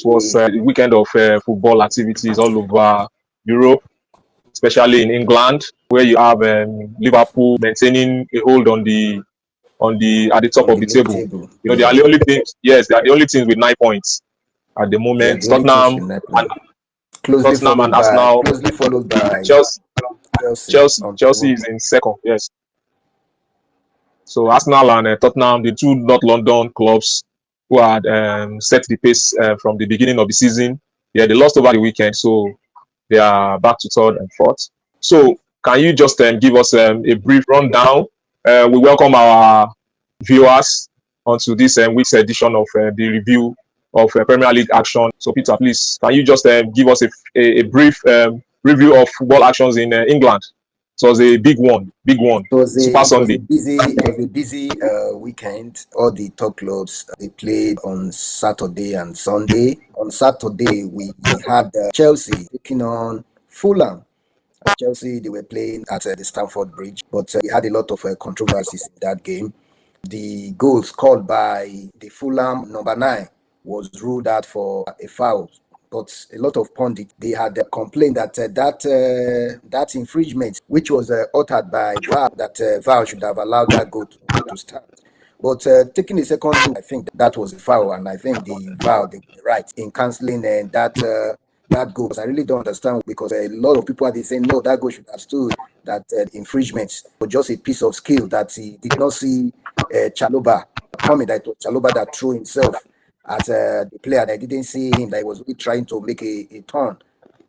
was a weekend of football activities all over Europe, especially in England, where you have Liverpool maintaining a hold on the at the top of the table. You know, they are the only teams. Yes, they are the only teams with 9 points at the moment. Tottenham and Arsenal. Closely followed by Chelsea is in second. Yes. So Arsenal and Tottenham, the two North London clubs who had set the pace from the beginning of the season, yeah, they lost over the weekend, so they are back to third and fourth. So can you just give us a brief rundown? We welcome our viewers onto this week's edition of the review of Premier League action. So Peter, please, can you just give us a brief review of football actions in England? So it was a big one. It was a busy weekend. All the top clubs, they played on Saturday and Sunday. On Saturday, we had Chelsea taking on Fulham. Chelsea, they were playing at the Stamford Bridge, but we had a lot of controversies in that game. The goal scored by the Fulham number 9 was ruled out for a foul. But a lot of pundits, they had complained that that infringement, which was uttered by VAR, that VAR should have allowed that goal to stand. But taking a second look, I think that was a foul, and I think the VAR, they were right in cancelling that goal. I really don't understand, because a lot of people are saying, no, that goal should have stood, that infringement was just a piece of skill that he did not see Chalobah coming, that it was Chalobah that threw himself at the player. That didn't see him, that he was really trying to make a turn,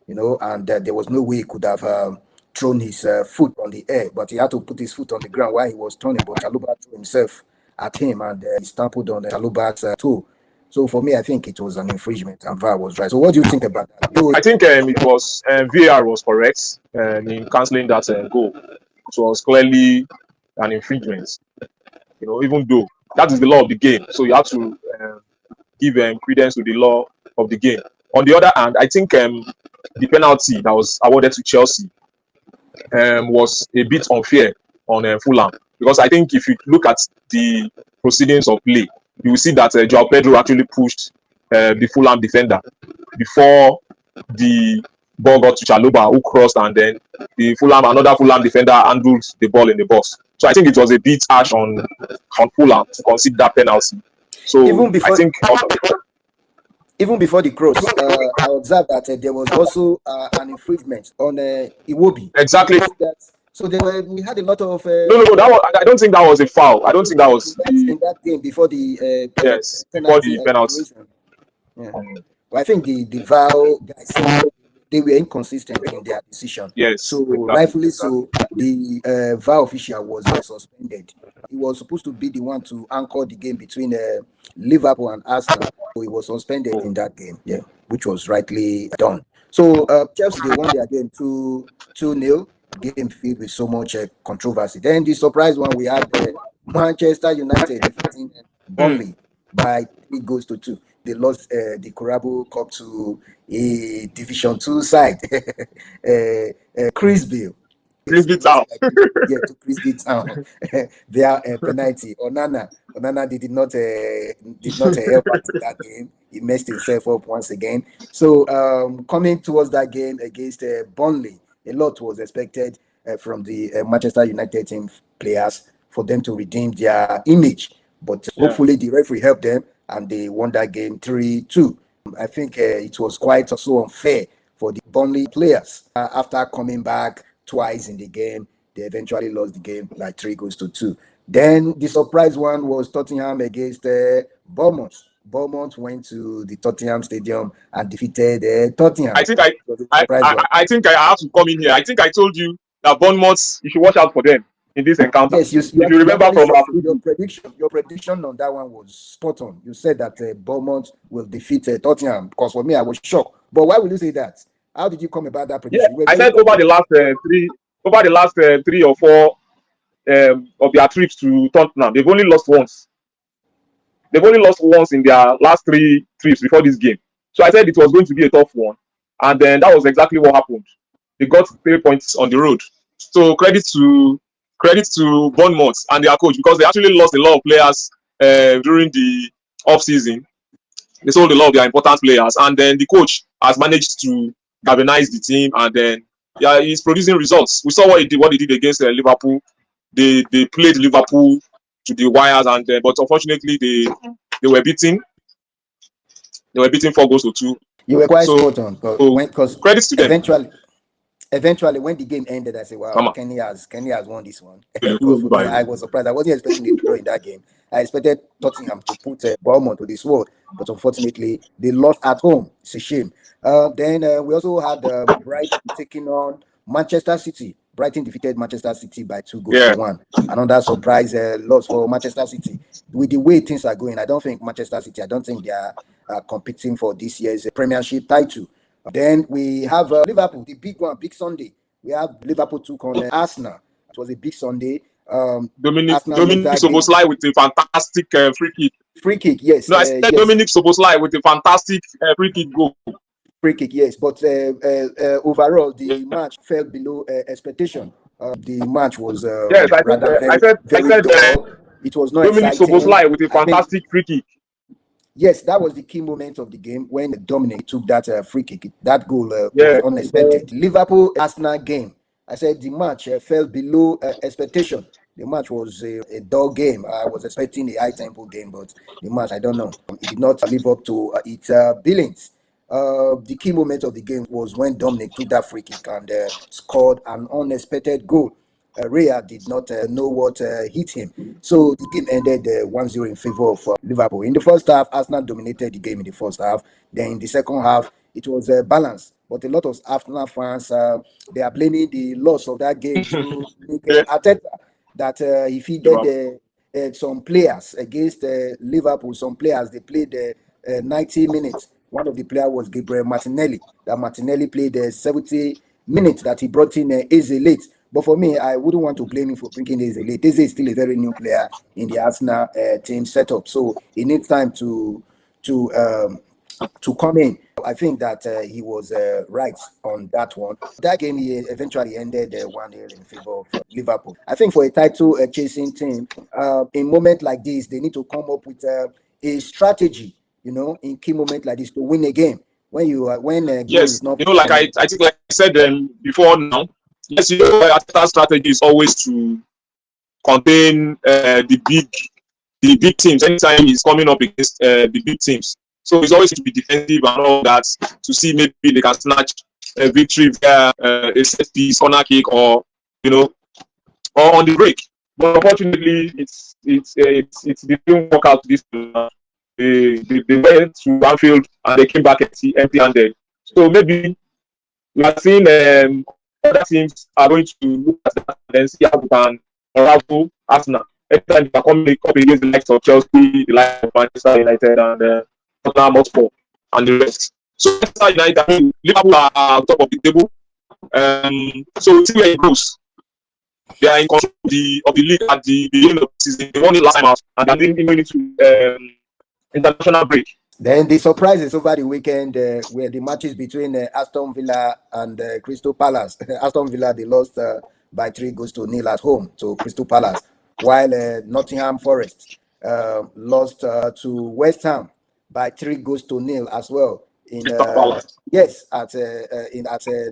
you know, and there was no way he could have thrown his foot on the air, but he had to put his foot on the ground while he was turning, but Chalobah threw himself at him, and he stumbled on Chalobah's toe. So for me, I think it was an infringement, and VAR was right. So what do you think about that? I think it was VAR was correct in cancelling that goal. It was clearly an infringement. You know, even though that is the law of the game, so you have to give credence to the law of the game. On the other hand, I think the penalty that was awarded to Chelsea was a bit unfair on Fulham, because I think if you look at the proceedings of play, you will see that Joao Pedro actually pushed the Fulham defender before the ball got to Chalobah, who crossed, and then another Fulham defender handled the ball in the box. So I think it was a bit harsh on Fulham to concede that penalty. So even before the cross, I observed that there was also an infringement on Iwobi. Exactly. So we had a lot of. No. I don't think that was a foul. I don't think that was in that game before the penalty. Yeah. But I think the VAR guys, they were inconsistent in their decision. Yes. So rightfully so, the VAR official was suspended. He was supposed to be the one to anchor the game between Liverpool and Arsenal. So he was suspended in that game. Yeah, which was rightly done. So Chelsea, they won their game 2-0. Game filled with so much controversy. Then the surprise one, we had Manchester United defeating Burnley by 3-2. They lost the Carabao Cup to a Division 2 side, Crisby Town. To Crisby Town. Their penalty. Onana did not help out in that game. He messed himself up once again. So coming towards that game against Burnley, a lot was expected from the Manchester United team players for them to redeem their image. But hopefully the referee helped them, and they won that game 3-2. I think it was quite so unfair for the Burnley players. After coming back twice in the game, they eventually lost the game like 3-2. Then the surprise one was Tottenham against Bournemouth. Bournemouth went to the Tottenham Stadium and defeated Tottenham. I think I have to come in here. I think I told you that Bournemouth, you should watch out for them in this encounter. Yes, if you remember from your prediction on that one was spot on. You said that Bournemouth will defeat Tottenham, because for me, I was shocked. But why would you say that? How did you come about that prediction? Yeah, I said over the last 3 or 4 of their trips to Tottenham, they've only lost once. They've only lost once in their last 3 trips before this game. So I said it was going to be a tough one. And then that was exactly what happened. They got 3 points on the road. So credit to Bournemouth and their coach, because they actually lost a lot of players during the off-season. They sold a lot of their important players, and then the coach has managed to galvanize the team, and then yeah, he's producing results. We saw what he did against Liverpool. They played Liverpool to the wires, and but unfortunately they were beaten. They were beaten 4 goals to 2. You were quite So spot on, because credits to them. eventually, when the game ended, I said, "Wow, Come on. Kenny has won this one." Because for me, I was surprised. I wasn't expecting a draw in that game. I expected Tottenham to put Bournemouth to the sword, but unfortunately, they lost at home. It's a shame. Then we also had Brighton taking on Manchester City. Brighton defeated Manchester City by 2 goals to 1. Another surprise loss for Manchester City. With the way things are going, I don't think Manchester City. I don't think they are competing for this year's Premiership title. Then we have Liverpool, the big one, big Sunday. We have Liverpool took on Arsenal. It was a big Sunday. Dominic Arsenal lost that game. Szoboszlai with a fantastic free kick. Free kick, yes. No, I said yes. Dominic Szoboszlai with a fantastic free kick goal. Free kick, yes. But overall, the match fell below expectation. The match was Yes, rather very dull. It was not Dominic exciting. Szoboszlai with a fantastic free kick. Yes, that was the key moment of the game when Dominic took that free kick. That goal was unexpected. Liverpool Arsenal game. I said the match fell below expectation. The match was a dull game. I was expecting a high tempo game, but the match, I don't know, it did not live up to its billings. The key moment of the game was when Dominic took that free kick and scored an unexpected goal. Raya did not know what hit him. So the game ended 1-0 in favor of Liverpool. In the first half, Arsenal dominated the game in the first half. Then in the second half, it was balanced. But a lot of Arsenal fans, they are blaming the loss of that game to Arteta, that he feeded some players against Liverpool. Some players, they played 90 minutes. One of the players was Gabriel Martinelli. That Martinelli played 70 minutes that he brought in Eze late. But for me, I wouldn't want to blame him for bringing Eze late. Eze is still a very new player in the Arsenal team setup. So he needs time to come in. I think that he was right on that one. That game he eventually ended 1-0 in favor of Liverpool. I think for a title chasing team, in moments like this, they need to come up with a strategy, in key moments like this to win a game. When game is not, like I think, like I said before now, yes, Arteta's strategy is always to contain the big teams. Anytime he's coming up against the big teams, so it's always to be defensive and all that, to see maybe they can snatch a victory via a set piece, corner kick, or or on the break. But unfortunately, it didn't work out this time. They went to Anfield and they came back empty-handed. So maybe we are seeing other teams are going to look at that and then see how we can unravel Arsenal. Every time they are coming up against the likes of Chelsea, the likes of Manchester United, and Tottenham Hotspur, and the rest. So Manchester United, Liverpool are top of the table. So we'll see where it goes. They are in control of the league at the beginning of the season. They won it last time out, and they didn't even into international break. Then the surprises over the weekend were the matches between Aston Villa and Crystal Palace. Aston Villa, they lost by 3-0 at home to Crystal Palace, while Nottingham Forest lost to West Ham by 3-0 as well. At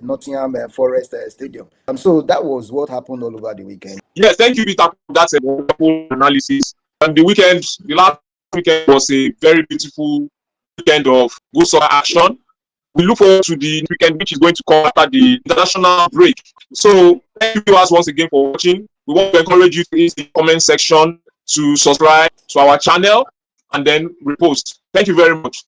Nottingham Forest Stadium. So that was what happened all over the weekend. Yes, thank you, Peter. That's a wonderful analysis. And the last weekend was a very beautiful weekend of good soccer action. We look forward to the weekend, which is going to come after the international break. So thank you guys once again for watching. We want to encourage you to use the comment section to subscribe to our channel and then repost. Thank you very much.